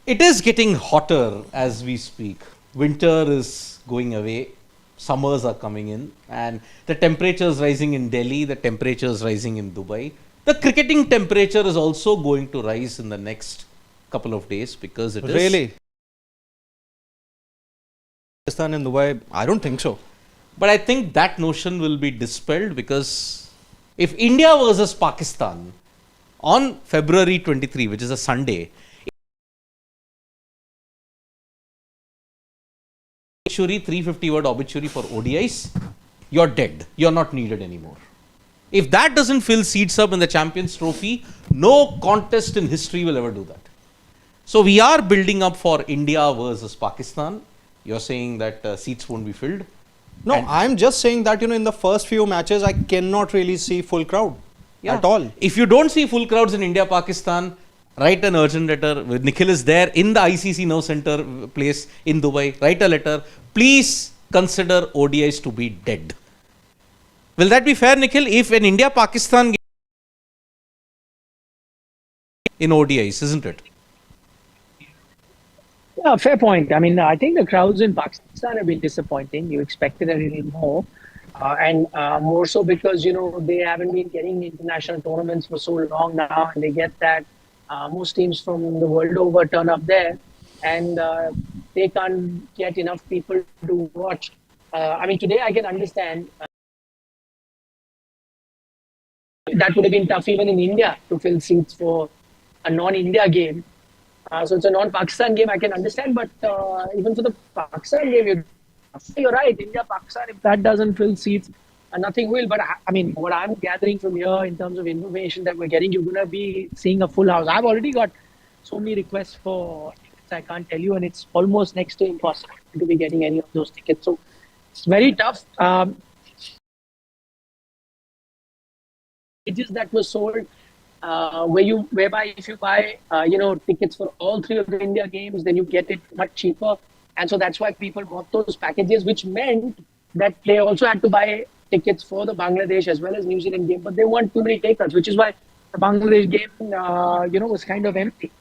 It is getting hotter as we speak. Winter is going away. Summers are coming in, and the temperature is rising in Delhi. The temperature is rising in Dubai. The cricketing temperature is also going to rise in the next couple of days because it is. Really? Pakistan and Dubai? I don't think so. But I think that notion will be dispelled because if India versus Pakistan on February 23, which is a Sunday, obituary, 350 word obituary for ODIs, you're dead. You're not needed anymore. If that doesn't fill seats up in the Champions Trophy, no contest in history will ever do that. So we are building up for India versus Pakistan. You're saying that seats won't be filled. No, I'm just saying that, in the first few matches, I cannot really see full crowd at all. If you don't see full crowds in India, Pakistan, write an urgent letter. Nikhil is there in the ICC Now Center place in Dubai. Write a letter. Please consider ODIs to be dead. Will that be fair, Nikhil? If an India-Pakistan game in ODIs, isn't it? Yeah, fair point. I mean, I think the crowds in Pakistan have been disappointing. You expected a little more. And more so because, they haven't been getting international tournaments for so long now. And they get that most teams from the world over turn up there. And they can't get enough people to watch. Today I can understand that would have been tough even in India to fill seats for a non-India game. So it's a non-Pakistan game, I can understand, but even for the Pakistan game, you're right, India-Pakistan, if that doesn't fill seats, nothing will. But what I'm gathering from here in terms of information that we're getting, you're going to be seeing a full house. I've already got so many requests for tickets, I can't tell you, and it's almost next to impossible to be getting any of those tickets. So it's very tough. Pages that were sold whereby if you buy tickets for all three of the India games, then you get it much cheaper, and so that's why people bought those packages, which meant that they also had to buy tickets for the Bangladesh as well as New Zealand game, but they weren't too many takers, which is why the Bangladesh game was kind of empty,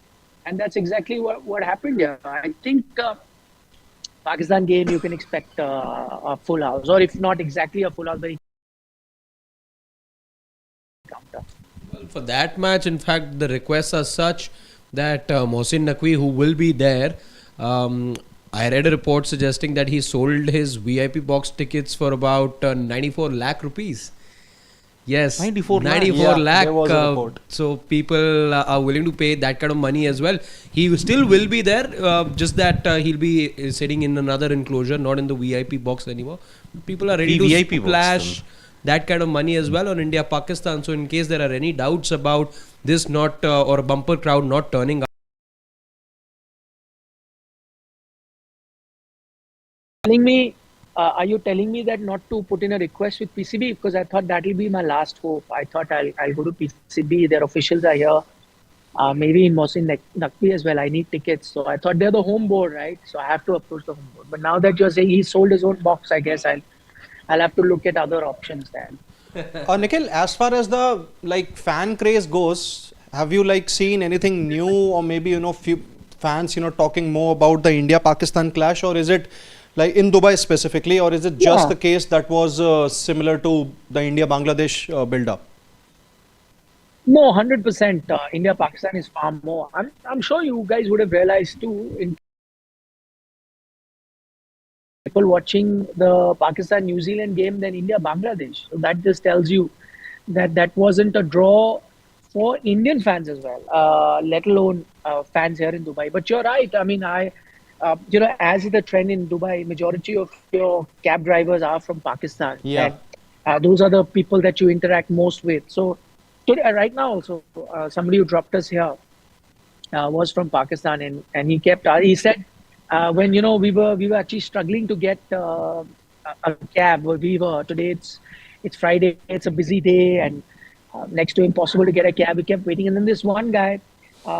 and that's exactly what happened here. I think Pakistan game you can expect a full house, or if not exactly a full house, very counter. Well, for that match, in fact, the requests are such that Mohsin Naqvi, who will be there, I read a report suggesting that he sold his VIP box tickets for about 94 lakh rupees. Yes, 94 lakh. Yeah, there was a report. So people are willing to pay that kind of money as well. He still will be there, just that he'll be sitting in another enclosure, not in the VIP box anymore. People are ready to VIP splash that kind of money as well on India Pakistan. So in case there are any doubts about this not or a bumper crowd not turning up, Are you telling me that not to put in a request with PCB? Because I thought that will be my last hope. I thought I'll go to PCB. Their officials are here. Maybe in Mohsin Naqvi as well. I need tickets. So I thought they're the home board, right? So I have to approach the home board. But now that you're saying he sold his own box, I guess I'll have to look at other options then. Nikhil, as far as the fan craze goes, have you seen anything new, or maybe few fans talking more about the India-Pakistan clash, or is it in Dubai specifically, or is it just the case that was similar to the India-Bangladesh build-up? No, 100%. India-Pakistan is far more. I'm sure you guys would have realized too, in people watching the Pakistan-New Zealand game than India-Bangladesh. So that just tells you that wasn't a draw for Indian fans as well, let alone fans here in Dubai. But you're right. As is the trend in Dubai, majority of your cab drivers are from Pakistan. Yeah. And those are the people that you interact most with. So right now also, somebody who dropped us here was from Pakistan, and he said, when we were actually struggling to get a cab. Today it's Friday, it's a busy day, and next to impossible to get a cab. We kept waiting, and then this one guy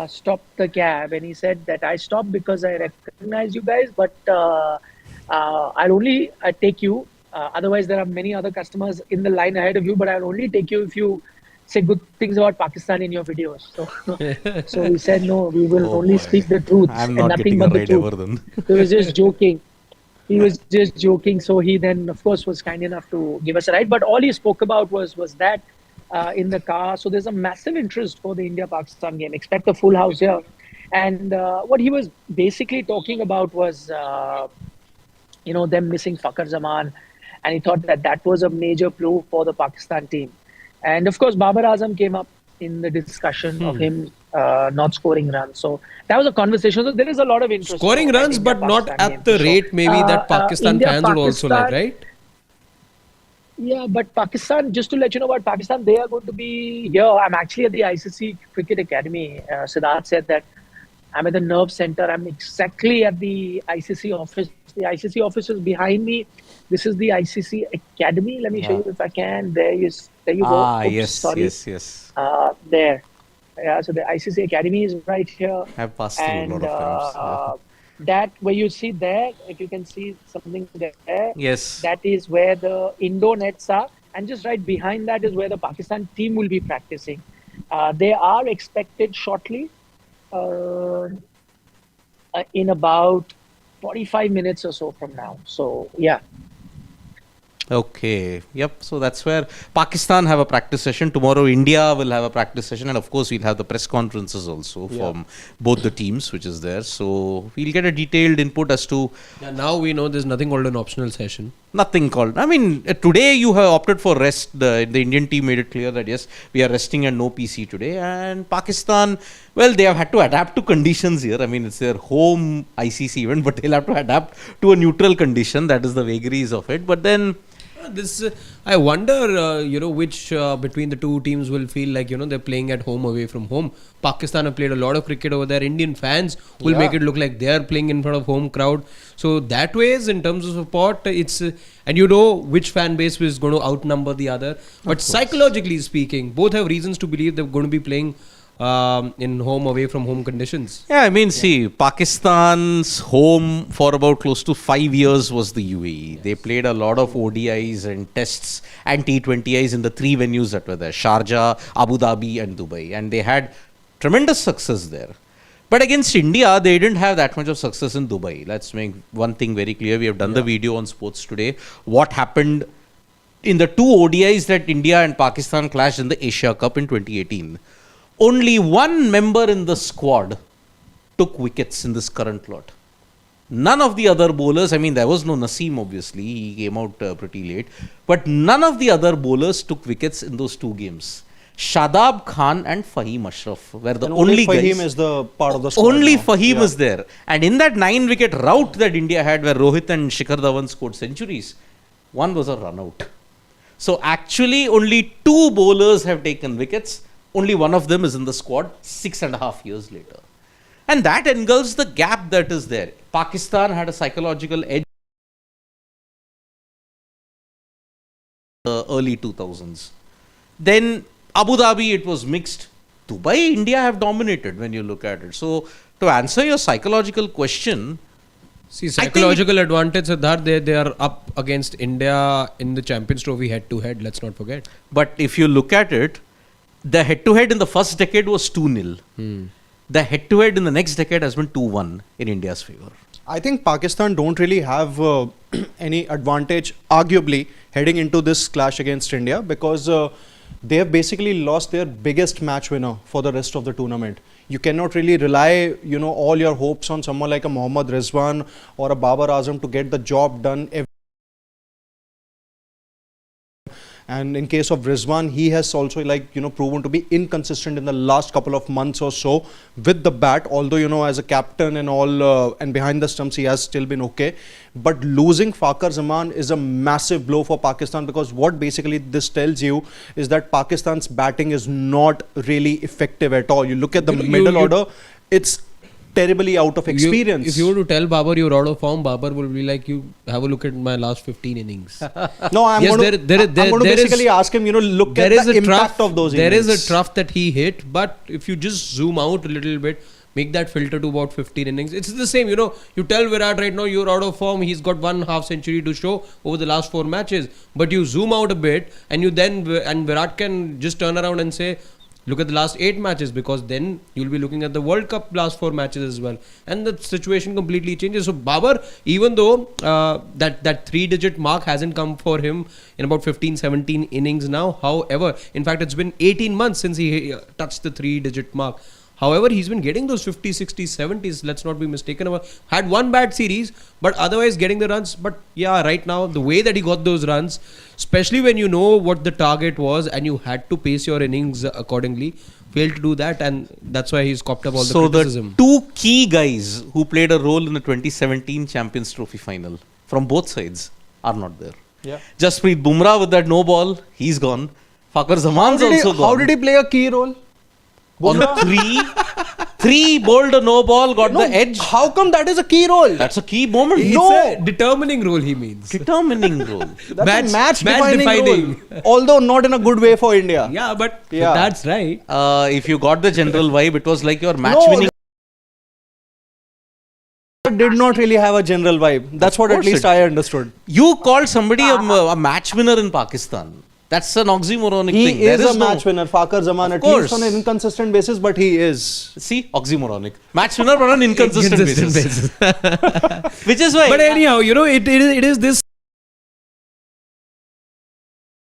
stopped the cab, and he said that I stopped because I recognize you guys, but I'll only take you. Otherwise, there are many other customers in the line ahead of you, but I'll only take you if you say good things about Pakistan in your videos. So he said, no, we will Oh only boy. speak the truth I'm and not nothing getting a but the ride truth. ever then. He was just joking. He was just joking. So he then, of course, was kind enough to give us a ride. But all he spoke about was that in the car. So there's a massive interest for the India-Pakistan game. Expect a full house here. And what he was basically talking about was, them missing Fakhar Zaman. And he thought that was a major blow for the Pakistan team. And of course, Babar Azam came up in the discussion of him not scoring runs. So that was a conversation. So there is a lot of interest. Scoring for that runs, but not India-Pakistan game at the for sure. rate maybe that Pakistan India, fans would also like, Pakistan, right? Yeah, but Pakistan, just to let you know about Pakistan, they are going to be here. I'm actually at the ICC Cricket Academy. Siddharth said that I'm at the Nerve Center. I'm exactly at the ICC office. The ICC office is behind me. This is the ICC Academy. Let me show you if I can. There you go. Ah, Oops, yes, sorry. yes. There. Yeah, so the ICC Academy is right here. I've passed through a And lot of times. that where you see there, if you can see something there, Yes. that is where the indoor nets are. And just right behind that is where the Pakistan team will be practicing. They are expected shortly in about 45 minutes or so from now. So, yeah. Okay. Yep. So that's where Pakistan have a practice session. Tomorrow India will have a practice session, and of course we'll have the press conferences also from both the teams, which is there. So we'll get a detailed input as to Yeah, now we know there's nothing called an optional session. nothing called. I mean, today you have opted for rest. The Indian team made it clear that yes, we are resting and no PC today. And Pakistan, well, they have had to adapt to conditions here. I mean, it's their home ICC event, but they'll have to adapt to a neutral condition. That is the vagaries of it. But then, This I wonder, which between the two teams will feel like they're playing at home away from home. Pakistan have played a lot of cricket over there. Indian fans will make it look like they are playing in front of home crowd. So that ways, in terms of support, it's and which fan base is going to outnumber the other. But psychologically speaking, both have reasons to believe they're going to be playing in home away from home conditions. yeah, I mean, see, Pakistan's home for about close to 5 years was the UAE. They played a lot of ODIs and tests and T20Is in the three venues that were there, Sharjah, Abu Dhabi and Dubai. And they had tremendous success there. But against India, they didn't have that much of success in Dubai. Let's make one thing very clear. We have done the video on Sports Today. What happened in the two ODIs that India and Pakistan clashed in the Asia Cup in 2018. Only one member in the squad took wickets in this current lot. None of the other bowlers, I mean, there was no Naseem, obviously, he came out pretty late, but none of the other bowlers took wickets in those two games. Shadab Khan and Fahim Ashraf were the only guys. Fahim is the part of the squad Only now. Fahim is there. And in that 9-wicket rout that India had, where Rohit and Shikhar Dhawan scored centuries, one was a run out. So actually, only two bowlers have taken wickets. Only one of them is in the squad 6.5 years later. And that engulfs the gap that is there. Pakistan had a psychological edge early 2000s. Then Abu Dhabi, it was mixed. Dubai, India have dominated when you look at it. So to answer your psychological question, See, psychological advantage, Siddharth, they are up against India in the Champions Trophy head-to-head, let's not forget. but if you look at it, the head-to-head in the first decade was 2-0. The head-to-head in the next decade has been 2-1 in India's favor. I think Pakistan don't really have any advantage, arguably, heading into this clash against India because they have basically lost their biggest match winner for the rest of the tournament. You cannot really rely, all your hopes on someone like a Mohammad Rizwan or a Babar Azam to get the job done. And in case of Rizwan, he has also proven to be inconsistent in the last couple of months or so with the bat. Although, as a captain and all and behind the stumps, he has still been okay. But losing Fakhar Zaman is a massive blow for Pakistan because what basically this tells you is that Pakistan's batting is not really effective at all. You look at the middle order, it's terribly out of experience. If you were to tell Babar you're out of form, Babar will be like, you have a look at my last 15 innings. No, I'm Yes, going to basically ask him, look at the impact of those innings. There is a trough that he hit, but if you just zoom out a little bit, make that filter to about 15 innings. It's the same, you tell Virat right now you're out of form, he's got 1 half century to show over the last 4 matches. But you zoom out a bit and Virat can just turn around and say, look at the last 8 matches, because then you'll be looking at the World Cup last 4 matches as well. And the situation completely changes. So Babar, even though that 3-digit mark hasn't come for him in about 15-17 innings now, however, in fact, it's been 18 months since he touched the 3-digit mark. However, he's been getting those 50s, 60s, 70s. Let's not be mistaken about. Had 1 bad series, but otherwise getting the runs. But yeah, right now, the way that he got those runs, especially when you know what the target was and you had to pace your innings accordingly, failed to do that, and that's why he's copped up all the criticism. So the 2 key guys who played a role in the 2017 Champions Trophy final from both sides are not there. Yeah. Jasprit Bumrah with that no ball, he's gone. Fakhar Zaman's also gone. How did he play a key role? On the 3 bowled a no ball, got the edge. How come that is a key role? That's a key moment. It's a determining role, he means. Determining role. That's Match a match defining defining. role. Although not in a good way for India. Yeah, but Yeah. that's right. If you got the general vibe, it was like your match winning. Did not really have a general vibe. That's what at course least it I understood. You called somebody a match winner in Pakistan. That's an oxymoronic thing. He is a match winner, Fakhar Zaman, at least on an inconsistent basis, but he is. See, oxymoronic. Match winner on an inconsistent basis. Which is why. But anyhow, it is this.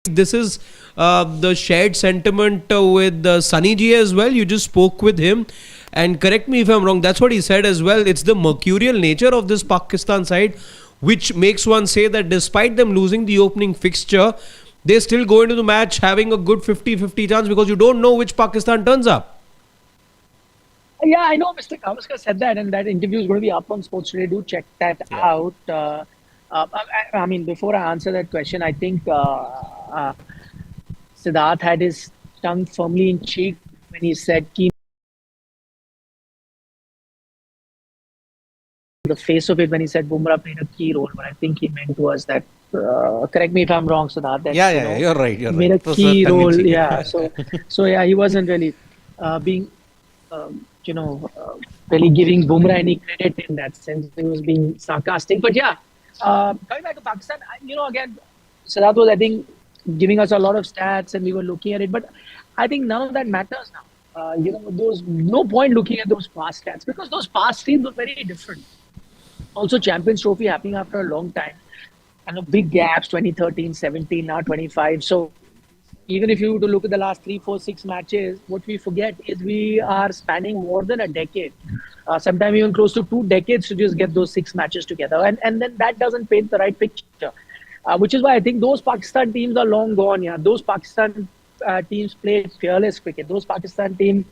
This is the shared sentiment with Sunny Ji as well. You just spoke with him, and correct me if I'm wrong, that's what he said as well. It's the mercurial nature of this Pakistan side which makes one say that despite them losing the opening fixture, they still go into the match having a good 50-50 chance, because you don't know which Pakistan turns up. Yeah, I know Mr. Gavaskar said that, and that interview is going to be up on Sports Today. Do check that out. I mean, before I answer that question, I think Siddharth had his tongue firmly in cheek when he said key. The face of it when he said Bumrah played a key role. What I think he meant was that, correct me if I'm wrong, Siddharth. That, you're right. You're made right. a key role. Yeah. So yeah, he wasn't really being, really giving Bumrah any credit in that sense. He was being sarcastic. But yeah, coming back to Pakistan, again, Siddharth was, I think, giving us a lot of stats and we were looking at it. But I think none of that matters now. There's no point looking at those past stats, because those past teams were very different. Also, Champions Trophy happening after a long time. And the big gaps, 2013, 17, now 25. So even if you were to look at the last 3, 4, 6 matches, what we forget is we are spanning more than a decade. Sometimes even close to 2 decades to just get those 6 matches together. And then that doesn't paint the right picture. Which is why I think those Pakistan teams are long gone. Yeah, those Pakistan teams played fearless cricket. Those Pakistan teams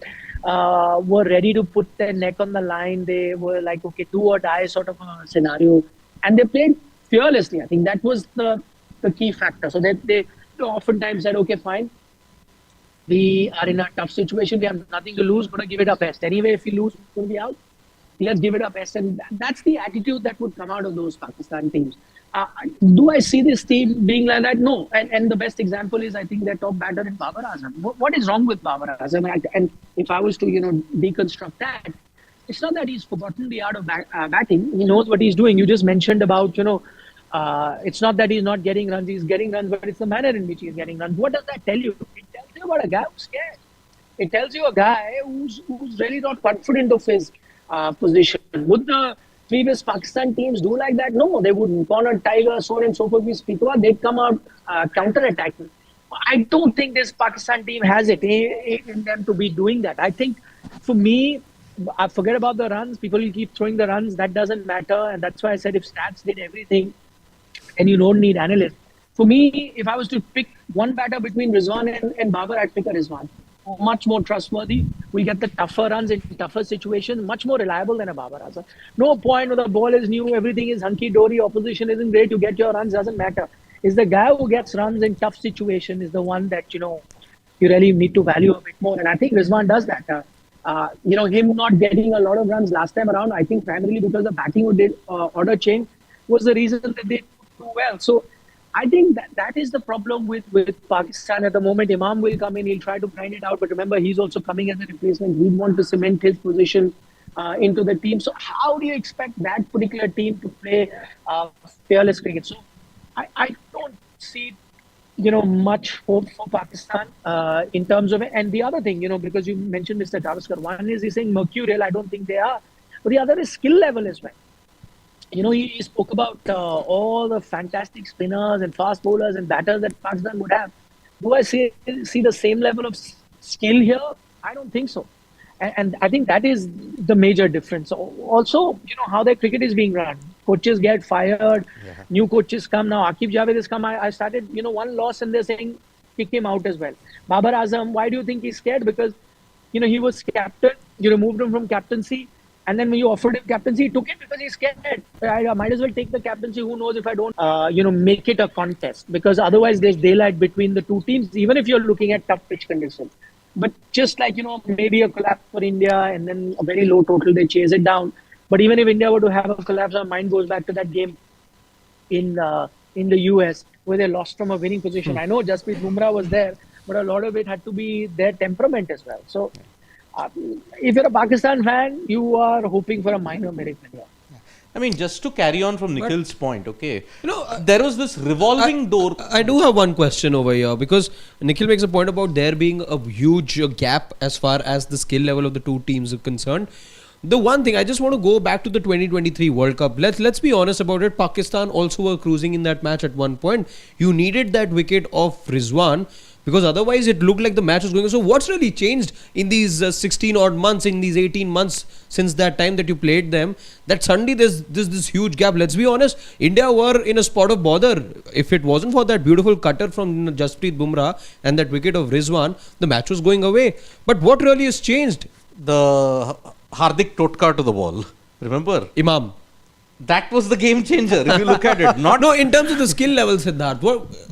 were ready to put their neck on the line. They were like, okay, do or die sort of a scenario. And they played fearlessly. I think that was the key factor. So they oftentimes said, okay, fine. We are in a tough situation. We have nothing to lose. Going to give it our best. Anyway, if we lose, we're going to be out. Let's give it our best. And that's the attitude that would come out of those Pakistan teams. Do I see this team being like that? No. And the best example is, I think, their top batter in BABAR Azam. What is wrong with BABAR Azam? And if I was to, deconstruct that, it's not that he's forgotten the art of batting. He knows what he's doing. You just mentioned about, it's not that he's not getting runs. He's getting runs, but it's the manner in which he's getting runs. What does that tell you? It tells you about a guy who's scared. It tells you a guy who's really not confident of his position. Would the previous Pakistan teams do like that? No, they wouldn't. Corner, Tiger, so on and so forth, we speak about, they'd come out counter-attacking. I don't think this Pakistan team has it in them to be doing that. I think, for me, I forget about the runs. People will keep throwing the runs. That doesn't matter. And that's why I said if stats did everything, and you don't need analysts. For me, if I was to pick one batter between Rizwan and Babar, I'd pick a Rizwan. Much more trustworthy. We get the tougher runs in tougher situations. Much more reliable than a Babar Azam. No point when the ball is new, everything is hunky-dory, opposition isn't great, you get your runs, doesn't matter. It's the guy who gets runs in tough situations is the one that, you really need to value a bit more. And I think Rizwan does that. Him not getting a lot of runs last time around, I think primarily because the batting order change was the reason that they did too well. So I think that is the problem with Pakistan at the moment. Imam will come in, he'll try to grind it out, but remember, he's also coming as a replacement. He'd want to cement his position into the team. So how do you expect that particular team to play fearless cricket? So I don't see much hope for Pakistan in terms of it. And the other thing, because you mentioned Mr. Gavaskar, one is he's saying mercurial. I don't think they are. But the other is skill level as well. He spoke about all the fantastic spinners and fast bowlers and batters that Pakistan would have. Do I see the same level of skill here? I don't think so. And I think that is the major difference. Also, how their cricket is being run. Coaches get fired, new coaches come. Now Aqib Javed has come. I started, one loss and they're saying kick him out as well. Babar Azam, why do you think he's scared? Because, he was captain. You removed him from captaincy. And then when you offered him captaincy, he took it because he's scared. I might as well take the captaincy. Who knows if I don't, make it a contest. Because otherwise there's daylight between the two teams, even if you're looking at tough pitch conditions. But just like, maybe a collapse for India and then a very low total, they chase it down. But even if India were to have a collapse, our mind goes back to that game in the US where they lost from a winning position. I know Jasprit Bumrah was there, but a lot of it had to be their temperament as well. So if you're a Pakistan fan, you are hoping for a minor miracle here. I mean, just to carry on from Nikhil's point, okay, there was this revolving door. I do have one question over here because Nikhil makes a point about there being a huge gap as far as the skill level of the two teams are concerned. The one thing I just want to go back to the 2023 World Cup. Let's be honest about it. Pakistan also were cruising in that match at one point. You needed that wicket of Rizwan, because otherwise it looked like the match was going on. So what's really changed in these 16 odd months, in these 18 months since that time that you played them, that suddenly there's this huge gap? Let's be honest, India were in a spot of bother. If it wasn't for that beautiful cutter from Jasprit Bumrah and that wicket of Rizwan, the match was going away. But what really has changed? The Hardik Totka to the ball. Remember? Imam. That was the game changer, if you look at it. No, in terms of the skill level, Siddharth.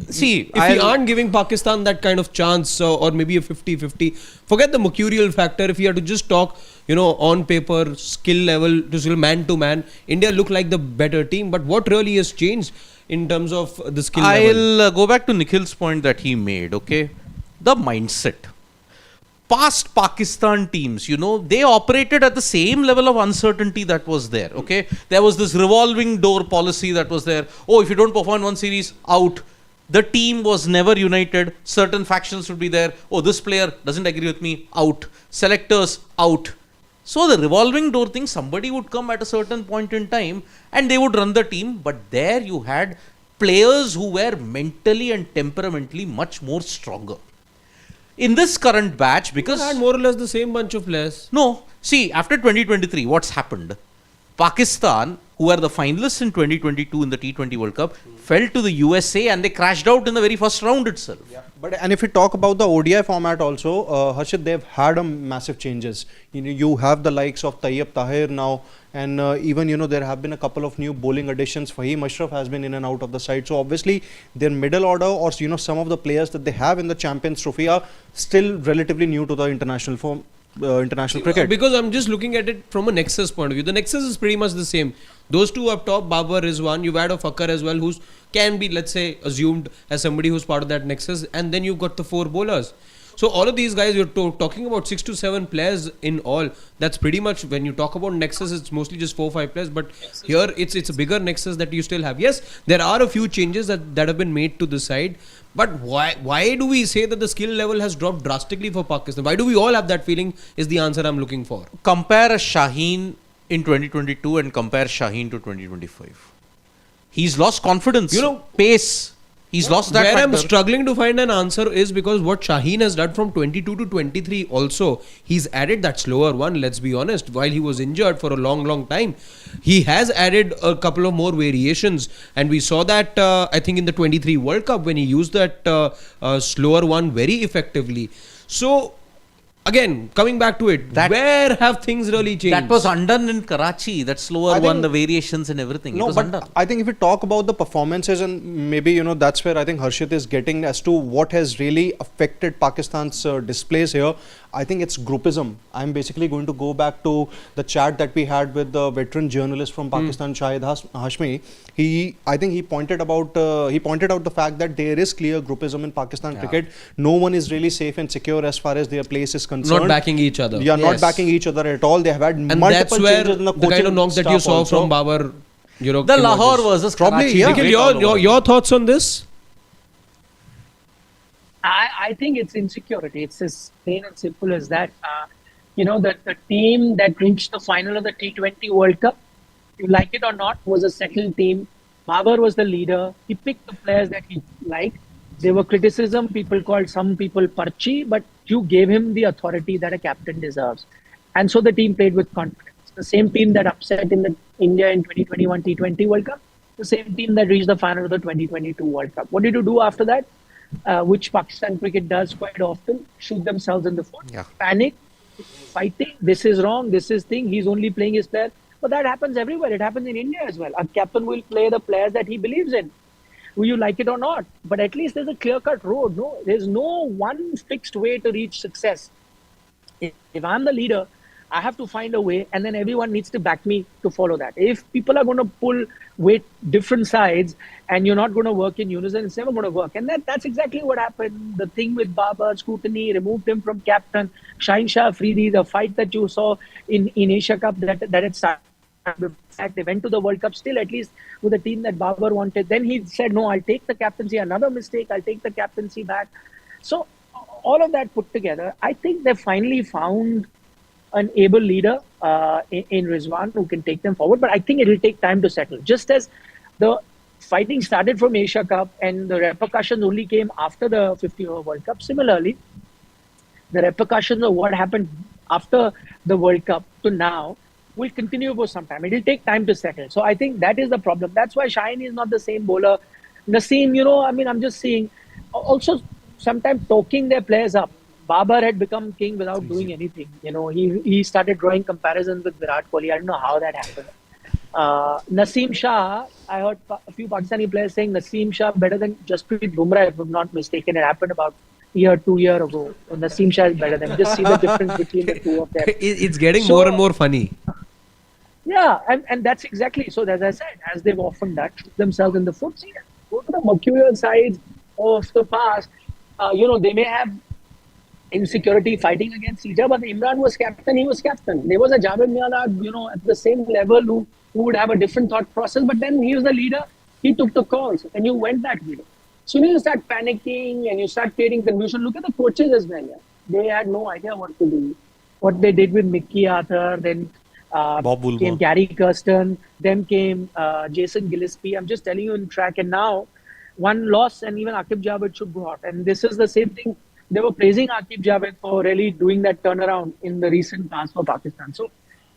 If we aren't giving Pakistan that kind of chance, or maybe a 50-50, forget the mercurial factor. If you had to just talk, on paper, skill level, to skill man to man, India looked like the better team. But what really has changed in terms of the skill level? I'll go back to Nikhil's point that he made, okay? The mindset. Past Pakistan teams, they operated at the same level of uncertainty that was there, okay? There was this revolving door policy that was there. Oh, if you don't perform one series, out. The team was never united. Certain factions would be there. Oh, this player doesn't agree with me, out. Selectors, out. So the revolving door thing, somebody would come at a certain point in time and they would run the team. But there you had players who were mentally and temperamentally much more stronger. In this current batch, because... You had more or less the same bunch of players. No. See, after 2023, what's happened? Pakistan, who were the finalists in 2022 in the T20 World Cup, fell to the USA and they crashed out in the very first round itself. Yeah. And if we talk about the ODI format also, Harshit, they've had massive changes. You have the likes of Tayyip Tahir now, and even there have been a couple of new bowling additions. Fahim Ashraf has been in and out of the side. So obviously their middle order, or some of the players that they have in the Champions Trophy are still relatively new to the international cricket. Because I'm just looking at it from a Nexus point of view. The Nexus is pretty much the same. Those two up top, Babar, Rizwan, you've had a Fakhar as well, who can be, let's say, assumed as somebody who's part of that Nexus, and then you've got the four bowlers. So all of these guys, you're talking about 6 to 7 players in all. That's pretty much, when you talk about Nexus, it's mostly just 4 or 5 players. But here, it's a bigger Nexus that you still have. Yes, there are a few changes that have been made to the side. But why do we say that the skill level has dropped drastically for Pakistan? Why do we all have that feeling is the answer I'm looking for. Compare a Shaheen in 2022 and compare Shaheen to 2025. He's lost confidence, pace. He's lost that factor. I'm struggling to find an answer is because what Shaheen has done from 22 to 23 also, he's added that slower one, let's be honest, while he was injured for a long time. He has added a couple of more variations, and we saw that I think in the 23 World Cup when he used that slower one very effectively. So again, coming back to it, where have things really changed? That was undone in Karachi, that slower one, the variations and everything. No, but I think if we talk about the performances, and maybe, that's where I think Harshit is getting as to what has really affected Pakistan's displays here. I think it's groupism. I'm basically going to go back to the chat that we had with the veteran journalist from Pakistan, Shahid Hashmi. I think he pointed out the fact that there is clear groupism in Pakistan cricket. No one is really safe and secure as far as their place is concerned. Not backing each other. Yeah, not backing each other at all. They have had And multiple that's where changes in the the coaching kind of knocks that you staff saw also. from Babar, The Lahore versus Probably, Karachi. yeah. debate Nikhil, all over. your thoughts on this? I think it's insecurity. It's as plain and simple as that. The team that reached the final of the T20 World Cup, you like it or not, was a settled team. Babar was the leader. He picked the players that he liked. There were criticism. People called some people parchi, but you gave him the authority that a captain deserves. And so the team played with confidence. The same team that upset in the India in 2021 T20 World Cup, the same team that reached the final of the 2022 World Cup. What did you do after that? Which Pakistan cricket does quite often, shoot themselves in the foot, panic, fighting, this is wrong, this is thing, he's only playing his player. But that happens everywhere. It happens in India as well. A captain will play the players that he believes in, will you like it or not. But at least there's a clear-cut road. No, there's no one fixed way to reach success. If I'm the leader, I have to find a way, and then everyone needs to back me to follow that. If people are going to pull weight different sides and you're not going to work in unison, it's never going to work. And that's exactly what happened. The thing with Babar, scrutiny, removed him from captain. Shaheen Shah Afridi, the fight that you saw in Asia Cup that had started. In fact, they went to the World Cup still, at least with the team that Babar wanted. Then he said, no, I'll take the captaincy. Another mistake, I'll take the captaincy back. So all of that put together, I think they finally found an able leader in Rizwan who can take them forward. But I think it will take time to settle. Just as the fighting started from Asia Cup and the repercussions only came after the 50-over World Cup. Similarly, the repercussions of what happened after the World Cup to now will continue for some time. It will take time to settle. So I think that is the problem. That's why Shaheen is not the same bowler. Naseem, I'm just seeing, also sometimes talking their players up. Babar had become king without doing anything. He started drawing comparisons with Virat Kohli. I don't know how that happened. Naseem Shah, I heard a few Pakistani players saying Naseem Shah better than Jasprit Bumrah, if I'm not mistaken. It happened about 2 years ago. Naseem Shah is better than. Just see the difference between the two of them. It's getting more and more funny. Yeah, and that's exactly. So as I said, as they've often done, shoot themselves in the foot. See, go to the mercurial sides of the past. They may have insecurity fighting against each other, but Imran was captain, he was captain. There was a Javed Miala, at the same level who would have a different thought process, but then he was the leader, he took the calls, and you went that way. So when you start panicking and you start creating confusion, look at the coaches as well. Yeah. They had no idea what to do. What they did with Mickey Arthur, then Bob Woolmer. came Gary Kirsten, then came Jason Gillespie. I'm just telling you in track, and now one loss and even Aqib Javed should go out. And this is the same thing. They were praising Aqib Javed for really doing that turnaround in the recent past for Pakistan. So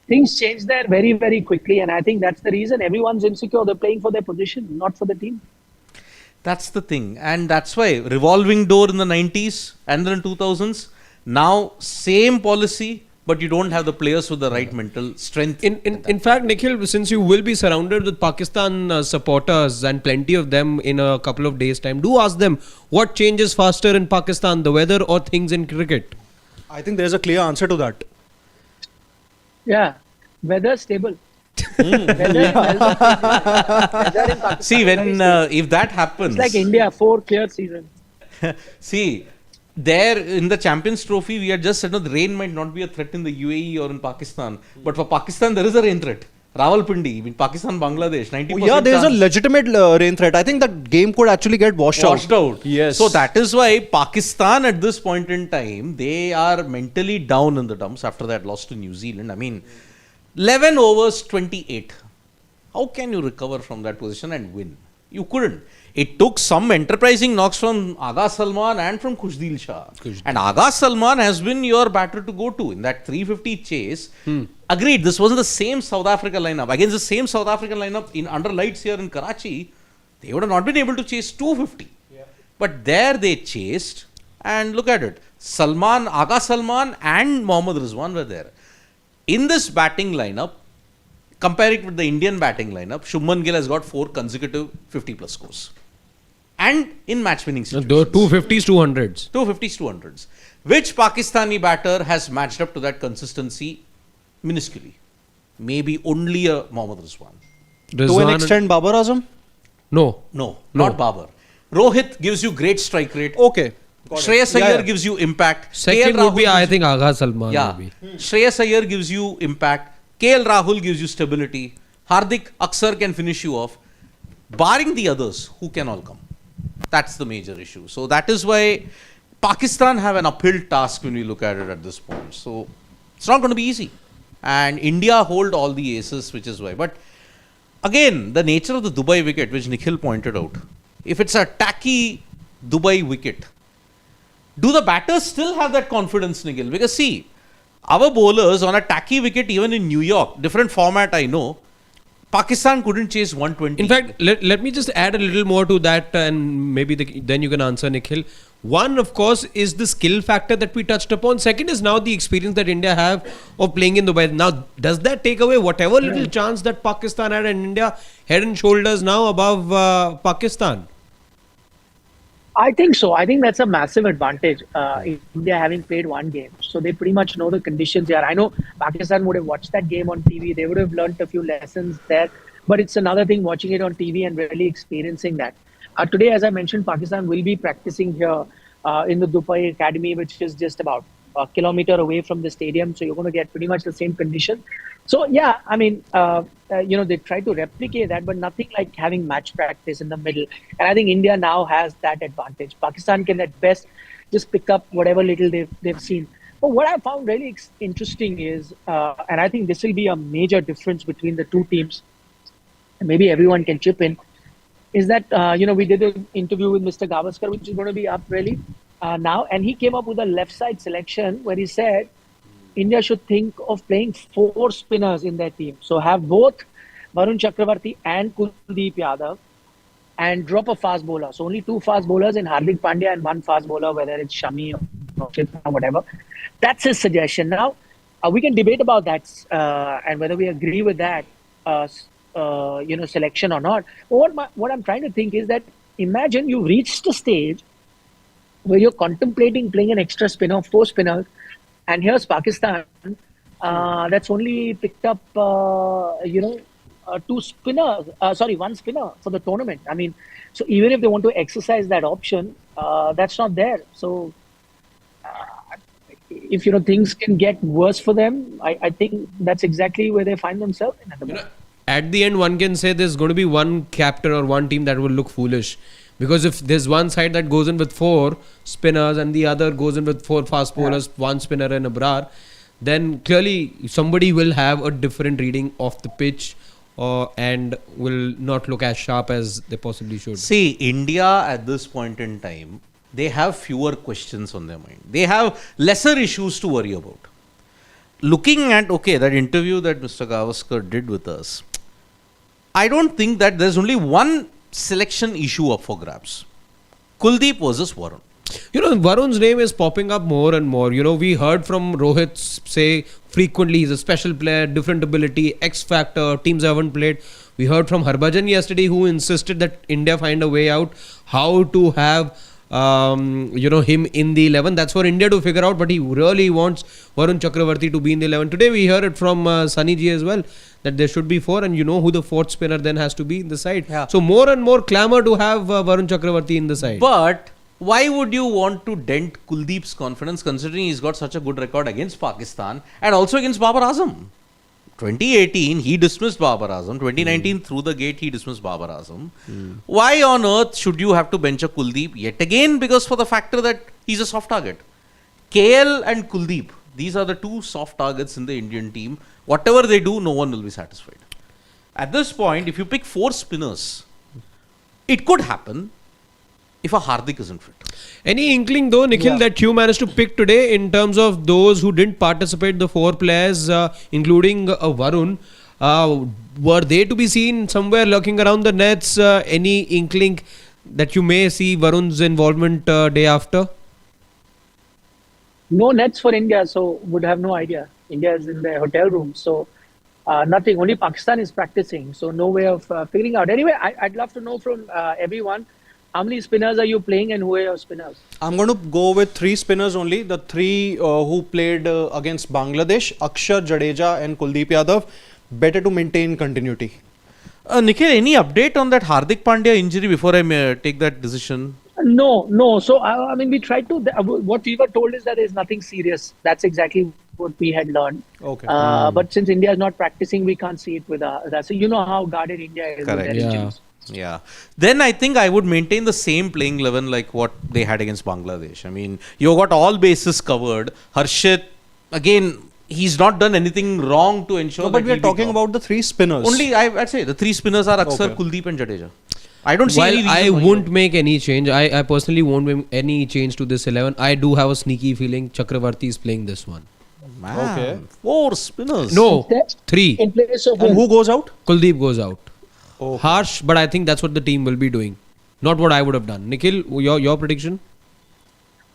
things changed there very, very quickly. And I think that's the reason everyone's insecure. They're playing for their position, not for the team. That's the thing. And that's why revolving door in the 90s and then in 2000s. Now, same policy, but you don't have the players with the right mental strength. In fact, Nikhil, since you will be surrounded with Pakistan supporters and plenty of them in a couple of days' time, do ask them what changes faster in Pakistan, the weather or things in cricket? I think there's a clear answer to that. Yeah, weather stable. See, when if that happens, It's like India, 4 clear seasons. see, there in the Champions Trophy, we had just said, no, the rain might not be a threat in the UAE or in Pakistan. But for Pakistan, there is a rain threat. Rawalpindi, in Pakistan, Bangladesh, 90%. Yeah, there's a chance. legitimate rain threat. I think that game could actually get washed out. Yes. So that is why Pakistan at this point in time, they are mentally down in the dumps after that loss to New Zealand. I mean, 11 overs, 28. How can you recover from that position and win? You couldn't. It took some enterprising knocks from Agha Salman and from Khushdil Shah. And Agha Salman has been your batter to go to in that 350 chase. Agreed, this wasn't the same South Africa lineup. Against the same South African lineup in under lights here in Karachi, they would have not been able to chase 250. Yeah. But there they chased, and look at it. Agha Salman and Mohammad Rizwan were there. In this batting lineup, compare it with the Indian batting lineup, Shubman Gill has got 4 consecutive 50 plus scores. and in match-winning There situations. were 250s, 200s. 250s, 200s. Which Pakistani batter has matched up to that consistency minusculely? Maybe only a Mohammad Rizwan. To an Rizwan- extent, Babar Azam? No, No. not Babar. Rohit gives you great strike rate. Okay. Got it. Shreyas Yeah, Iyer yeah. gives you impact. Second KL would be, Rahul I gives think, Agha Salman. Yeah. Maybe. Shreyas Iyer gives you impact. KL Rahul gives you stability. Hardik Aksar can finish you off. Barring the others, who can all come? That's the major issue. So that is why Pakistan have an uphill task when we look at it at this point. So it's not going to be easy. And India hold all the aces, which is why. But again, the nature of the Dubai wicket, which Nikhil pointed out, if it's a tacky Dubai wicket, do the batters still have that confidence, Nikhil? Because see, our bowlers on a tacky wicket, even in New York, different format I know, Pakistan couldn't chase 120. In fact, let me just add a little more to that, and maybe then you can answer, Nikhil. One, of course, is the skill factor that we touched upon. Second is now the experience that India have of playing in Dubai. Now, does that take away whatever little chance that Pakistan had, and India head and shoulders now above Pakistan? I think so. I think that's a massive advantage. India having played one game, so they pretty much know the conditions here. I know Pakistan would have watched that game on TV. They would have learnt a few lessons there. But it's another thing watching it on TV and really experiencing that. Today, as I mentioned, Pakistan will be practicing here in the Dubai Academy, which is just about a kilometer away from the stadium. So you're going to get pretty much the same condition. So yeah, I mean, they try to replicate that, but nothing like having match practice in the middle. And I think India now has that advantage. Pakistan can at best just pick up whatever little they've seen. But what I found really interesting is, and I think this will be a major difference between the two teams, and maybe everyone can chip in, is that, we did an interview with Mr. Gavaskar, which is going to be up really now. And he came up with a left side selection where he said, India should think of playing 4 spinners in their team. So have both Varun Chakravarti and Kuldeep Yadav and drop a fast bowler. So only 2 fast bowlers in Hardik Pandya and 1 fast bowler, whether it's Shami or whatever. That's his suggestion. Now, we can debate about that and whether we agree with that, selection or not. But what I'm trying to think is that imagine you've reached a stage where you're contemplating playing an extra spinner, 4 spinners, and here's Pakistan that's only picked up, 1 spinner for the tournament. I mean, so even if they want to exercise that option, that's not there. So if things can get worse for them, I think that's exactly where they find themselves in at the moment. At the end, one can say there's going to be one captain or one team that will look foolish. Because if there's one side that goes in with 4 spinners and the other goes in with 4 fast bowlers, 1 spinner and a brar, then clearly somebody will have a different reading of the pitch and will not look as sharp as they possibly should. See, India at this point in time, they have fewer questions on their mind. They have lesser issues to worry about. Looking at, that interview that Mr. Gavaskar did with us, I don't think that there's only one selection issue up for grabs. Kuldeep versus Varun. Varun's name is popping up more and more. We heard from Rohit say frequently he's a special player, different ability, X factor, teams haven't played. We heard from Harbhajan yesterday who insisted that India find a way out how to have him in the 11. That's for India to figure out, but he really wants Varun Chakravarti to be in the 11. Today we heard it from Sunny Ji as well, that there should be 4 and who the 4th spinner then has to be in the side. Yeah. So more and more clamour to have Varun Chakravarti in the side. But why would you want to dent Kuldeep's confidence considering he's got such a good record against Pakistan and also against Babar Azam? 2018, he dismissed Babar Azam. 2019, through the gate, he dismissed Babar Azam. Why on earth should you have to bench a Kuldeep yet again? Because for the factor that he's a soft target. KL and Kuldeep, these are the 2 soft targets in the Indian team. Whatever they do, no one will be satisfied. At this point, if you pick 4 spinners, it could happen if a Hardik isn't fit. Any inkling though, Nikhil, that you managed to pick today in terms of those who didn't participate, the 4 players, including Varun, were they to be seen somewhere lurking around the nets? Any inkling that you may see Varun's involvement day after? No nets for India, so would have no idea. India is in their hotel room, so nothing. Only Pakistan is practicing, so no way of figuring out. Anyway, I'd love to know from everyone, How many spinners are you playing and who are your spinners? I'm going to go with 3 spinners only. The 3 who played against Bangladesh, Akshar, Jadeja and Kuldeep Yadav. Better to maintain continuity. Nikhil, any update on that Hardik Pandya injury before I take that decision? No. So, I mean, we tried to, what we were told is that there's nothing serious. That's exactly what we had learned. Okay. But since India is not practicing, we can't see it with that. So, you know how guarded India is with Correct. their Yeah. injuries. Yeah. Then I think I would maintain the same playing 11 like what they had against Bangladesh. I mean, you got all bases covered. Harshit, again, he's not done anything wrong to ensure No, that but we are he'll be talking top. about the 3 spinners. Only, I'd say, the 3 spinners are Aksar, Okay. Kuldeep and Jadeja. I don't see While any reason I why won't make any change, I personally won't make any change to this 11. I do have a sneaky feeling Chakravarti is playing this one. Man, Okay. 4 spinners. No, That- 3. In place of And who goes out? Kuldeep goes out. Okay. Harsh, but I think that's what the team will be doing. Not what I would have done. Nikhil, your prediction?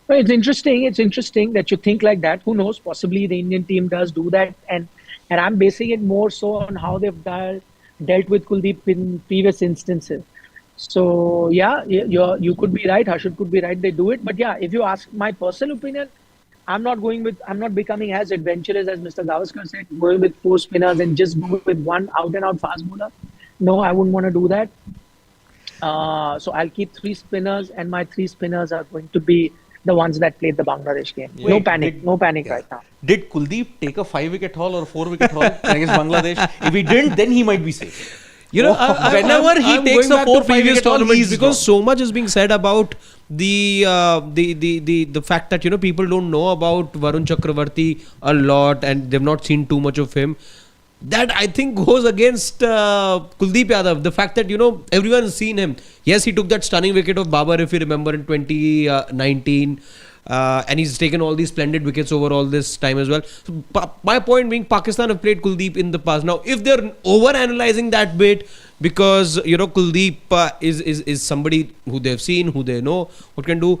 Well, it's interesting. It's interesting that you think like that. Who knows? Possibly the Indian team does do that, and I'm basing it more so on how they've dealt with Kuldeep in previous instances. So yeah, you could be right. Harshit could be right. They do it, but yeah, if you ask my personal opinion, I'm not becoming as adventurous as Mr. Gavaskar said, going with 4 spinners and just go with one out and out fast bowler. No, I wouldn't want to do that. So I'll keep 3 spinners, and my 3 spinners are going to be the ones that played the Bangladesh game. No Wait, panic right now. Did Kuldeep take a 5-wicket haul or 4-wicket haul against Bangladesh? If he didn't, then he might be safe. You know, Whenever he takes going a back to 4-5 previous wicket haul, tournaments, he's because gone. so much is being said about the fact that, you know, people don't know about Varun Chakravarti a lot and they've not seen too much of him. That I think goes against Kuldeep Yadav. The fact that, you know, everyone has seen him. Yes, he took that stunning wicket of BABAR, if you remember, in 2019. And he's taken all these splendid wickets over all this time as well. So, my point being, Pakistan have played Kuldeep in the past. Now, if they're over-analyzing that bit, because, you know, Kuldeep is somebody who they've seen, who they know, what can do,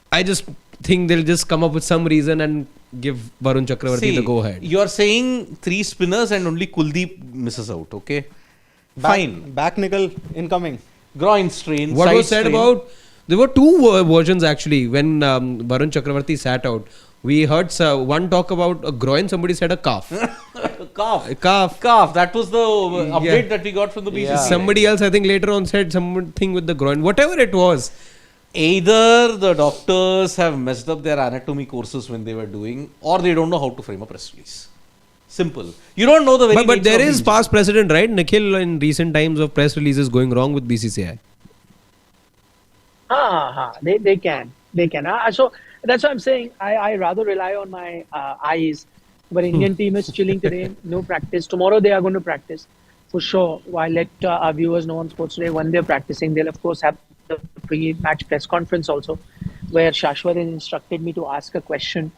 I just think they'll just come up with some reason and give Varun Chakravarti the go-ahead. You're saying 3 spinners and only Kuldeep misses out, okay? Fine. Back nickel incoming. Groin strain, What side was said strain. about, there were 2 versions actually when Varun Chakravarti sat out. We heard one talk about a groin, somebody said a calf. Calf. A calf. Calf. That was the update that we got from the BCCI. Yeah. Somebody else, I think, later on said something with the groin. Whatever it was. Either the doctors have messed up their anatomy courses when they were doing, or they don't know how to frame a press release. Simple. You don't know the very But nature there of is the past precedent, right? Nikhil, in recent times of press releases going wrong with BCCI. They can. So that's what I'm saying. I rather rely on my eyes. But Indian team is chilling today. No practice. Tomorrow they are going to practice for sure. I'll let our viewers know on Sports Today when they're practicing. They'll of course have the pre-match press conference also, where Shashwat has instructed me to ask a question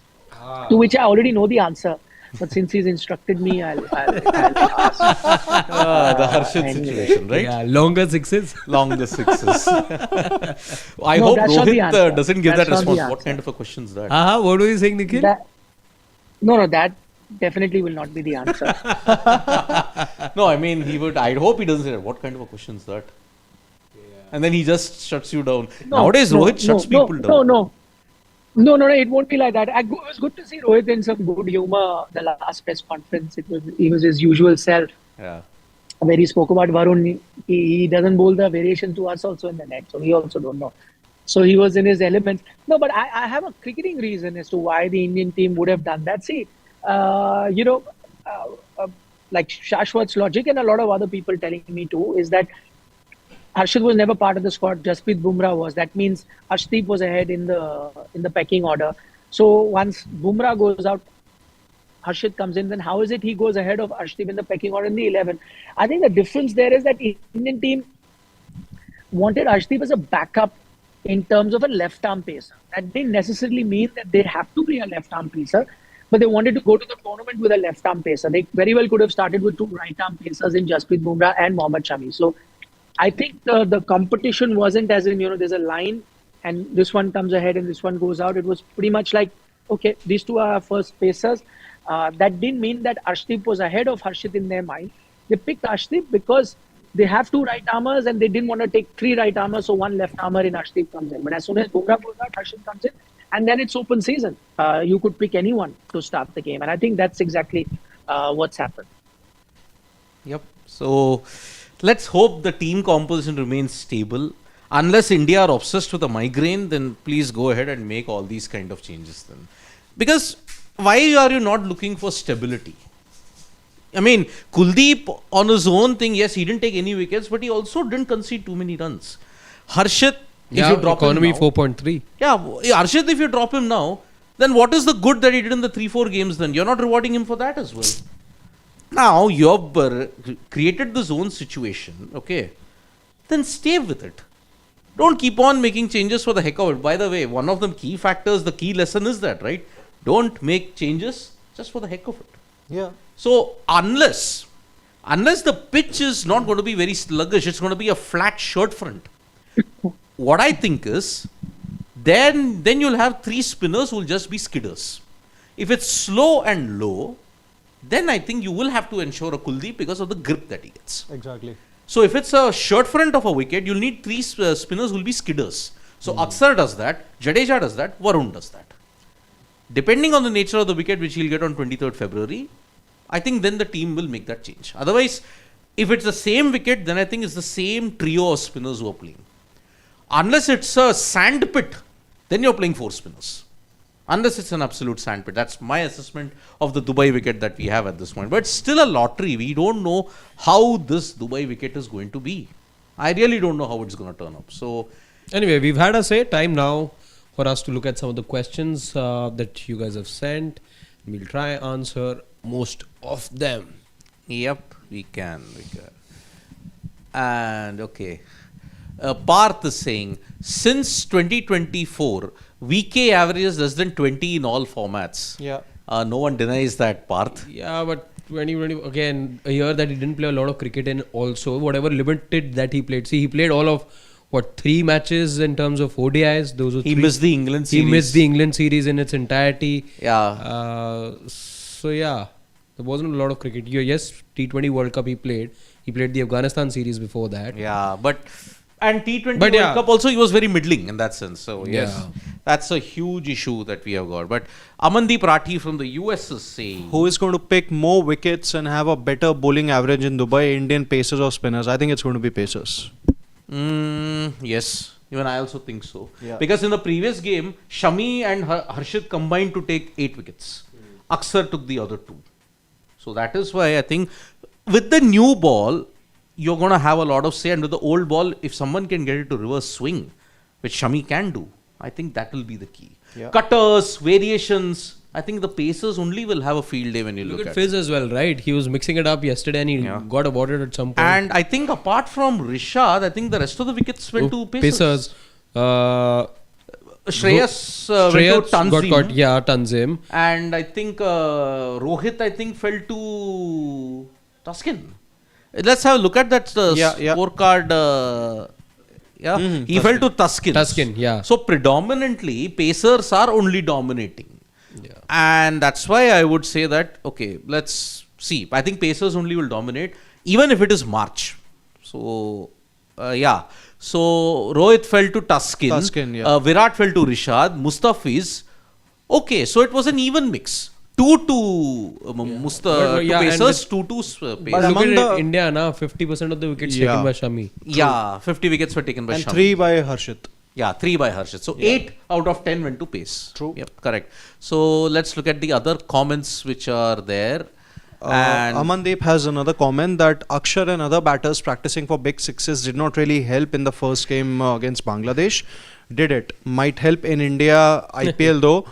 to which I already know the answer. But since he's instructed me, I'll ask. the Harshit anyway. situation, right? Yeah, longer sixes. Longer sixes. I No, hope that's not the Rohit answer. doesn't give That's that not the response. What answer. kind of a question is that? What were you saying, Nikhil? No, that definitely will not be the answer. No, I mean, I hope he doesn't say that. What kind of a question is that? And then he just shuts you down. Nowadays, Rohit shuts people down. No, it won't be like that. It was good to see Rohit in some good humor. The last press conference, he was his usual self. Yeah. Where he spoke about Varun, he doesn't bowl the variation to us also in the net, so we also don't know. So he was in his element. No, but I have a cricketing reason as to why the Indian team would have done that. See, like Shashwat's logic and a lot of other people telling me too is that Harshit was never part of the squad. Jasprit Bumrah was. That means Arshdeep was ahead in the pecking order. So once Bumrah goes out, Harshit comes in. Then how is it he goes ahead of Arshdeep in the pecking order in the 11? I think the difference there is that the Indian team wanted Arshdeep as a backup in terms of a left-arm pacer. That didn't necessarily mean that they have to be a left-arm pacer, but they wanted to go to the tournament with a left-arm pacer. They very well could have started with 2 right-arm pacers in Jasprit Bumrah and Mohammad Shami. So I think the competition wasn't as in, there's a line and this one comes ahead and this one goes out. It was pretty much like, okay, these 2 are our first pacers. That didn't mean that Arshdeep was ahead of Harshit in their mind. They picked Arshdeep because they have 2 right armers and they didn't want to take 3 right armers, so 1 left armor in Arshdeep comes in. But as soon as Bumrah goes out, Harshit comes in, and then it's open season. You could pick anyone to start the game, and I think that's exactly what's happened. Yep. So let's hope the team composition remains stable. Unless India are obsessed with a migraine, then please go ahead and make all these kind of changes then. Because why are you not looking for stability? I mean, Kuldeep on his own thing, yes, he didn't take any wickets, but he also didn't concede too many runs. Harshit, if you drop economy him now, 4.3. yeah, Harshit, if you drop him now, then what is the good that he did in the 3-4 games then? You're not rewarding him for that as well. Now, you've created the zone situation, okay, then stay with it. Don't keep on making changes for the heck of it. By the way, one of the key factors, the key lesson is that, right? Don't make changes just for the heck of it. Yeah. So, unless the pitch is not going to be very sluggish, it's going to be a flat shirt front. What I think is, then you'll have 3 spinners who will just be skidders. If it's slow and low, then I think you will have to ensure a Kuldeep because of the grip that he gets. Exactly. So if it's a shirt front of a wicket, you'll need 3 spinners who will be skidders. So Akshar does that, Jadeja does that, Varun does that. Depending on the nature of the wicket which he'll get on 23rd February, I think then the team will make that change. Otherwise, if it's the same wicket, then I think it's the same trio of spinners who are playing. Unless it's a sand pit, then you're playing 4 spinners. Unless it's an absolute sand pit. That's my assessment of the Dubai wicket that we have at this point. But it's still a lottery. We don't know how this Dubai wicket is going to be. I really don't know how it's going to turn up. So, Anyway, we've had a say. Time now for us to look at some of the questions that you guys have sent. We'll try answer most of them. yep, we can. And okay. Parth is saying, since 2024, VK averages less than 20 in all formats. Yeah. No one denies that, Parth. Yeah, but 2020, again, a year that he didn't play a lot of cricket in also, whatever limited that he played. See, he played all of, 3 matches in terms of ODIs? Those were He 3. missed the England series. He missed the England series in its entirety. Yeah. So, yeah, there wasn't a lot of cricket. Yes, T20 World Cup he played. He played the Afghanistan series before that. Yeah, but... And T20 But World yeah. Cup also, he was very middling in that sense. So, yes, Yeah. that's a huge issue that we have got. But Amandeep Rathi from the US is saying... Who is going to pick more wickets and have a better bowling average in Dubai, Indian pacers or spinners? I think it's going to be pacers. Yes, even I also think so. Yeah. Because in the previous game, Shami and Harshit combined to take 8 wickets. Akshar took the other 2. So that is why I think with the new ball, you're going to have a lot of say. And with the old ball, if someone can get it to reverse swing, which Shami can do, I think that will be the key. Yeah. Cutters, variations, I think the pacers only will have a field day when you Look look at at Fizz as well, right? He was mixing it up yesterday and he got awarded at some point. And I think apart from Rishad, I think the rest of the wickets went to pacers. Shreyas went to Tanzim. Tanzim. And I think Rohit, fell to Tuskin. Let's have a look at that scorecard. He fell to Tuskin, yeah. So predominantly, pacers are only dominating. Yeah. And that's why I would say that, okay, let's see. I think pacers only will dominate, even if it is March. So, So, Rohit fell to Tuskin. Virat fell to Rishad. Mustafiz. Okay, so it was an even mix. 2 to pacers, 2 to pacers. But look at India now, 50% of the wickets taken by Shami. Yeah, 50 wickets were taken by Shami. And 3 by Harshit. Yeah, 3 by Harshit. So 8 out of 10 went to pace. True. Yep, correct. So let's look at the other comments which are there. And Amandeep has another comment that Akshar and other batters practicing for big sixes did not really help in the first game against Bangladesh. Did it? Might help in India IPL though.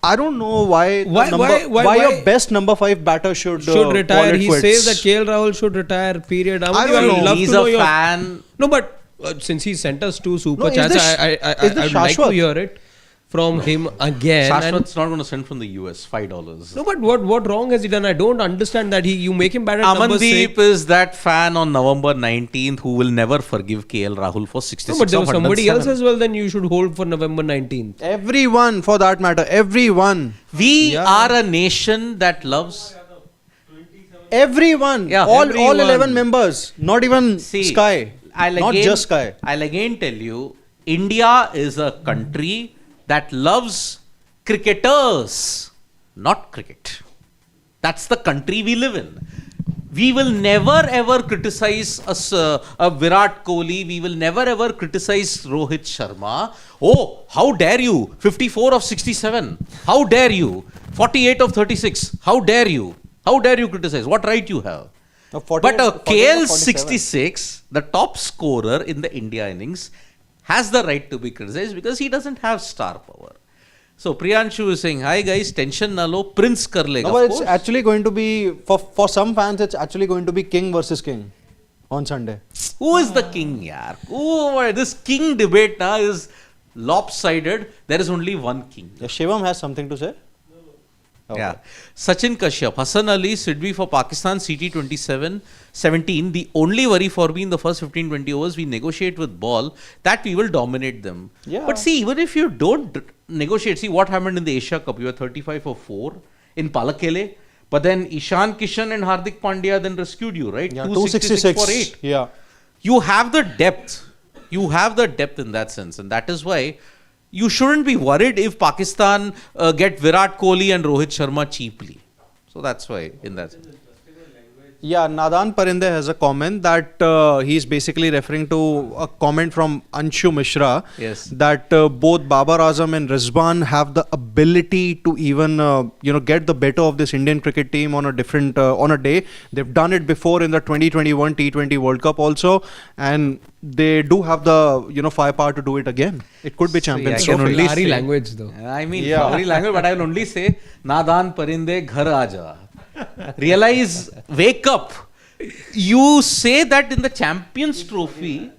I don't know why your best number 5 batter should retire. He quits. says that KL Rahul should retire. Period. I don't know. Love he's to know a fan. No, but since he sent us 2 super No, chats, is I'd this like to Shashwat? hear it from him again. Shashwat's not going to send from the US $5. No, but what wrong has he done? I don't understand that. You make him bad at number 6. Amandeep is that fan on November 19th who will never forgive KL Rahul for 66 No, but there was of somebody else 107. as well. Then you should hold for November 19th. Everyone, for that matter, everyone. We are a nation that loves... Everyone, Yeah. all Everyone. 11 members, not even See, Sky, not just Sky. I'll again tell you, India is a country that loves cricketers, not cricket. That's the country we live in. We will never ever criticize a Virat Kohli. We will never ever criticize Rohit Sharma. Oh, how dare you? 54 of 67. How dare you? 48 of 36. How dare you? How dare you criticize? What right you have? No, 40 But or 47. KL 66, the top scorer in the India innings, has the right to be criticized because he doesn't have star power. So Priyanshu is saying, hi guys, tension na lo, Prince kar lega. No, but Of it's course. actually going to be, for some fans, it's actually going to be king versus king on Sunday. Who is the king, yaar? Oh, this king debate na is lopsided. There is only one king. Yeah, Shivam has something to say? Okay. Yeah. Sachin Kashyap, Hassan Ali, Sidvi for Pakistan, CT 17. The only worry for me in the first 15-20 overs, we negotiate with ball, that we will dominate them. Yeah. But see, even if you don't negotiate, see what happened in the Asia Cup, you were 35 for 4 in Palakele, but then Ishan Kishan and Hardik Pandya then rescued you, right? Yeah, 266 for 8. Yeah. You have the depth. You have the depth in that sense, and that is why you shouldn't be worried if Pakistan get Virat Kohli and Rohit Sharma cheaply. So that's why in that sense. Yeah, Nadan Parinde has a comment that he's basically referring to a comment from Anshu Mishra. Yes. That both Babar Azam and Rizwan have the ability to even get the better of this Indian cricket team on a different on a day. They've done it before in the 2021 T20 World Cup also, and they do have the firepower to do it again. It could be Champions I can Trophy. only Flowery say- language though. I mean, Yeah. flowery language, but I will only say, Nadan Parinde ghar aaja. Realize, wake up. You say that in the Champions Trophy,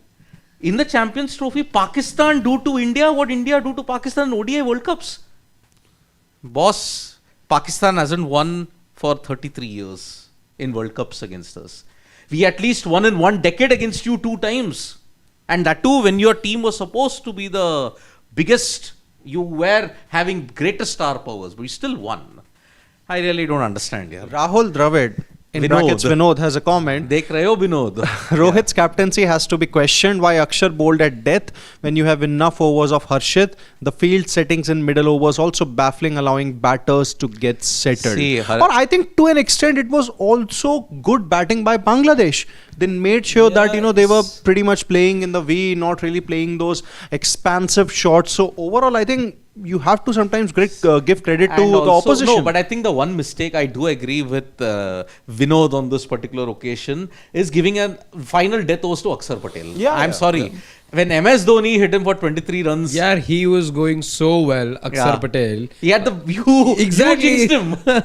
Pakistan do to India what India do to Pakistan in ODI World Cups. Boss, Pakistan hasn't won for 33 years in World Cups against us. We at least won in 1 decade against you 2 times. And that too when your team was supposed to be the biggest, you were having greater star powers, but we still won. I really don't understand here. Rahul Dravid, in Vinod. brackets Vinod, has a comment. Dekh rahe ho, Binod? Rohit's captaincy has to be questioned. Why Akshar bowled at death when you have enough overs of Harshit? The field settings in middle overs also baffling, allowing batters to get settled. See, Or I think to an extent it was also good batting by Bangladesh. They made sure that they were pretty much playing in the V, not really playing those expansive shots. So overall, I think you have to sometimes give credit to And the also- opposition. No, but I think the one mistake I do agree with Vinod on this particular occasion is giving a final death overs to Akshar Patel. Yeah, I'm yeah, sorry. When MS Dhoni hit him for 23 runs, Yeah, he was going so well, Akshar Yeah. Patel. he had the view. Exactly. You jinxed him.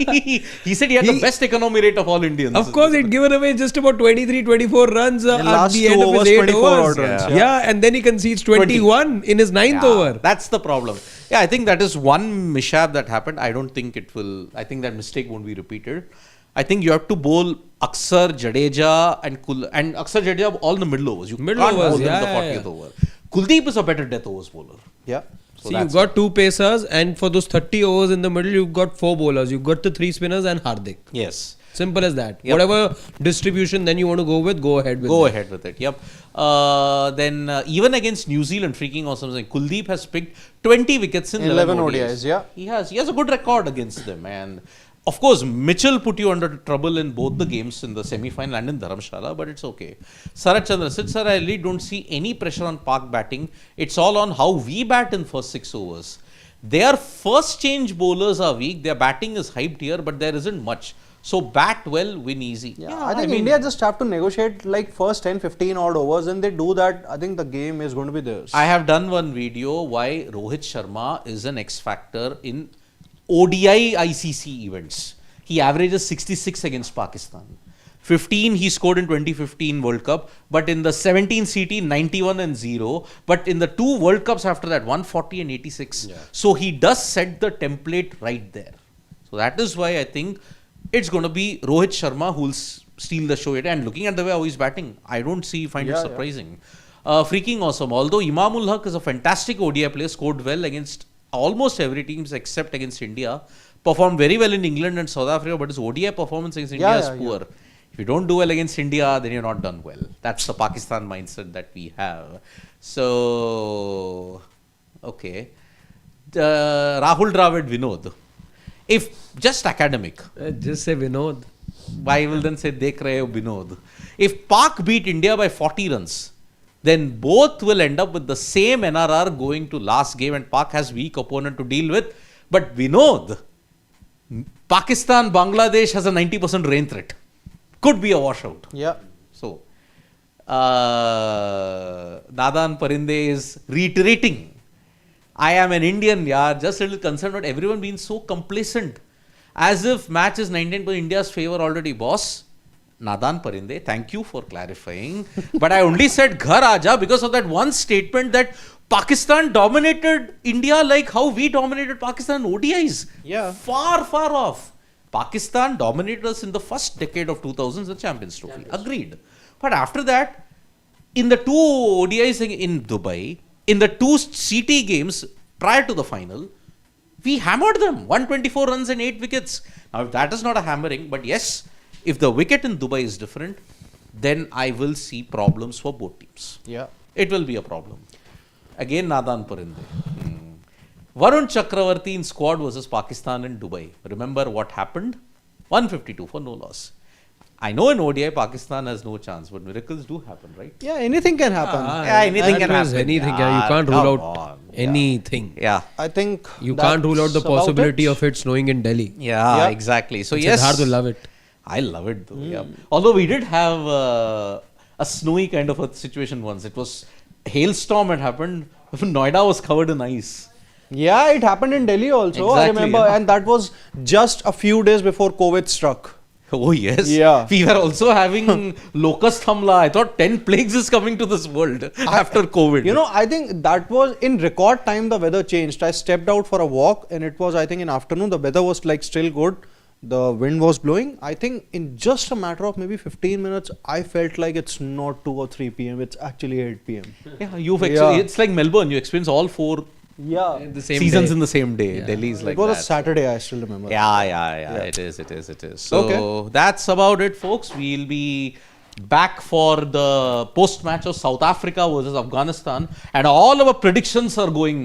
he said he had the He- best economy rate of all Indians. Of course, he'd given away just about 23, 24 runs at last the 2 end of his overs, 8 24 overs. odd runs, Yeah. And then he concedes 21 in his 9th over. That's the problem. Yeah, I think that is one mishap that happened. I don't think it will. I think that mistake won't be repeated. I think you have to bowl Akshar, Jadeja, and and Akshar, Jadeja all in the middle overs. You Middle can't overs, bowl them in yeah, the yeah, 40th over. Kuldeep is a better death overs bowler. yeah. So See, that's you've got 2 pacers, and for those 30 overs in the middle, you've got 4 bowlers. You've got the 3 spinners and Hardik. Yes. Simple as that. Yep. Whatever distribution then you want to go with, go ahead with Go that. ahead with it. Yep. Then even against New Zealand, freaking awesome. Kuldeep has picked 20 wickets in 11 ODIs. ODIs, yeah. He has a good record against them. And of course, Mitchell put you under trouble in both the games in the semi-final and in Dharamshala, but it's okay. Sarat Chandra said, sir, I really don't see any pressure on Pak batting. It's all on how we bat in first 6 overs. Their first change bowlers are weak. Their batting is hyped here, but there isn't much. So bat well, win easy. Yeah, I think India just have to negotiate like first 10, 15 odd overs, and they do that. I think the game is going to be theirs. I have done one video why Rohit Sharma is an X factor in ODI ICC events. He averages 66 against Pakistan. 15 he scored in 2015 World Cup, but in the 17 CT 91 and 0, but in the 2 World Cups after that 140 and 86. So he does set the template right there. So that is why I think it's going to be Rohit Sharma who will steal the show. And looking at the way how he's batting, I don't find it surprising. Freaking awesome. Although Imamul Haq is a fantastic ODI player, scored well against almost every team except against India. performed very well in England and South Africa, but his ODI performance against India is poor. If you don't do well against India, then you're not done well. That's the Pakistan mindset that we have. So, okay. Rahul Dravid, Vinod. If just academic, Just say Vinod. I will then say Dekh Rahe Ho Vinod. If Pak beat India by 40 runs, then both will end up with the same NRR going to last game, and Pak has weak opponent to deal with. But Vinod, Pakistan, Bangladesh has a 90% rain threat. Could be a washout. Yeah. So, Nadan Parinde is reiterating, I am an Indian, just a little concerned about everyone being so complacent. As if match is 19% India's favor already, boss. Nadan Parinde, thank you for clarifying. But I only said Ghar Aaja because of that one statement that Pakistan dominated India like how we dominated Pakistan in ODIs. Yeah. Far, far off. Pakistan dominated us in the first decade of 2000s, the Champions Trophy. Agreed. But after that, in the two ODIs in Dubai, in the two CT games prior to the final, we hammered them. 124 runs and 8 wickets. Now, that is not a hammering, but yes, if the wicket in Dubai is different, then I will see problems for both teams. Yeah. It will be a problem. Again, Nadan Parinde. Varun Chakravarti in squad versus Pakistan in Dubai. Remember what happened? 152 for no loss. I know in ODI Pakistan has no chance, but miracles do happen, right? Yeah, anything can happen. Yeah, anything That can means happen. anything. Yeah, You can't rule come out on. anything. Yeah. I think You can't rule out the that's about possibility it. of it snowing in Delhi. Yeah, Yeah. exactly. So, And yes. Siddharth will love it. I love it though. Yeah. Although we did have a snowy kind of a situation once. It was hailstorm had happened. Noida was covered in ice. Yeah, it happened in Delhi also. I Exactly, remember, yeah. and that was just a few days before COVID struck. Oh yes. Yeah. We were also having locust hamla. I thought 10 plagues is coming to this world after COVID. You know, I think that was in record time the weather changed. I stepped out for a walk and it was, I think, in afternoon. The weather was like still good. The wind was blowing. I think in just a matter of maybe 15 minutes, I felt like it's not 2 or 3 p.m. It's actually 8 p.m. Yeah, you've Yeah. it's like Melbourne. You experience all 4 Yeah. The same seasons day. in the same day. Delhi is like it was that. a Saturday, I still remember. Yeah. It is. So Okay. that's about it, folks. We'll be back for the post-match of South Africa versus Afghanistan, and all our predictions are going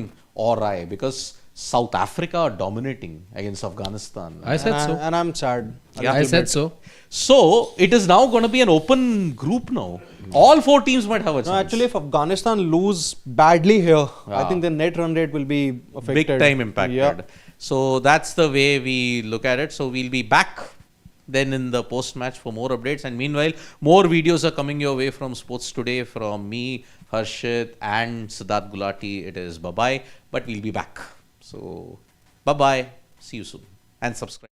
awry because South Africa are dominating against Afghanistan. I said so. And I'm sad. Yeah, I said so. So it is now going to be an open group now. All 4 teams might have a chance. No, actually, if Afghanistan lose badly here, I think the net run rate will be affected. Big time impacted. Yeah. So that's the way we look at it. So we'll be back then in the post match for more updates. And meanwhile, more videos are coming your way from Sports Today from me, Harshit, and Siddharth Gulati. It is bye bye, but we'll be back. So bye bye. See you soon and subscribe.